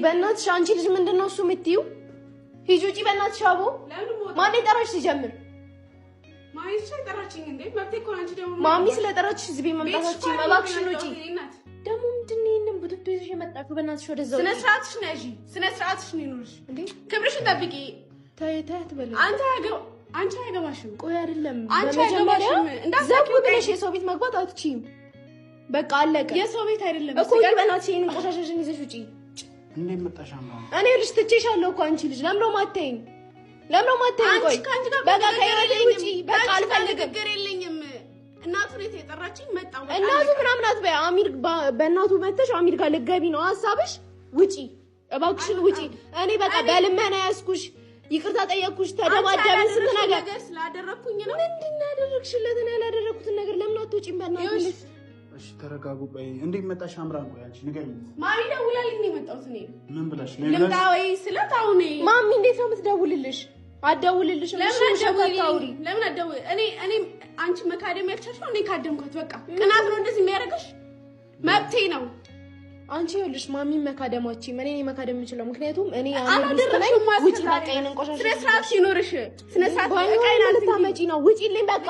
በእናትሽ አንቺ ልጅ ምንድነው እሱ የምትይው? ሂጂ ውጪ በእናትሽ አቦ። ማን ይጠራሽ ሲጀምር? ማይሽ ጠራችኝ እንዴ? መብቴ እኮ አንቺ ደግሞ ማሚ ስለጠራችሽ ዝቤ መምጣታችሁ እባክሽን ውጪ። ደግሞ ምንድነው ይሄንን ቡትቶ ይዘሽ የመጣችሁ? በእናትሽ ወደዛው ስነ ስርዓትሽ ነጂ፣ ስነ ስርዓትሽ ነው ይኑርሽ እንዴ። ክብርሽን ጠብቂ። ተይ አትበለኝ። አንቺ አይገባሽም። ቆይ አይደለም በመጀመሪያ ዘቡ ብለሽ የሰው ቤት መግባት አትችይም። በቃ አለቀ። የሰው ቤት አይደለም እኮ በእናትሽ ይሄንን ቆሻሻሽን ይዘሽ ውጪ። እንዴ መጣሽ አምራ? እኔ ልጅ ትቼሻለሁ እኮ አንቺ ልጅ ለምሮ ማተኝ ቆይ በቃ ከይወዴ ውጪ። በቃ አልፈልግም። ነገር የለኝም። እናቱ ቤት የጠራችኝ መጣው። እናቱ ምናምን አትበይ። አሚር በእናቱ መተሽ አሚር ጋር ልትገቢ ነው ሐሳብሽ? ውጪ እባክሽን ውጪ። እኔ በቃ በልመና ያስኩሽ፣ ይቅርታ ጠየቅኩሽ፣ ተደባደብን ስንት ነገር ስላደረኩኝ ነው። ምንድን ነው ያደረግሽለት? እኔ ያላደረኩትን ነገር ለምን አትወጪም? በእናትሽ እሺ ተረጋጉ። ቆይ እንዴ መጣሽ አምራ? ቆይ አንቺ ንገሪኝ። ማሚ ደውላልኝ ነው የመጣሁት። እኔ ምን ብላሽ ነው? ልምጣ ወይ ስለታው ነኝ። ማሚ እንዴት ነው የምትደውልልሽ? አትደውልልሽም። ለምን አትደውል? እኔ አንቺ መካደም ያልቻልሽው እኔ ካደምኳት። በቃ ቅናት ነው እንደዚህ የሚያደርግሽ? መብቴ ነው። አንቺ ይኸውልሽ ማሚ መካደማች እኔ መካደም የምችለው ምክንያቱም እኔ ውጪ በቃ ይሄንን ቆሻሻ ስነ ስርዓት ሲኖርሽ ስነ ስርዓት በቃ ልታመጪ ነው። ውጪልኝ በቃ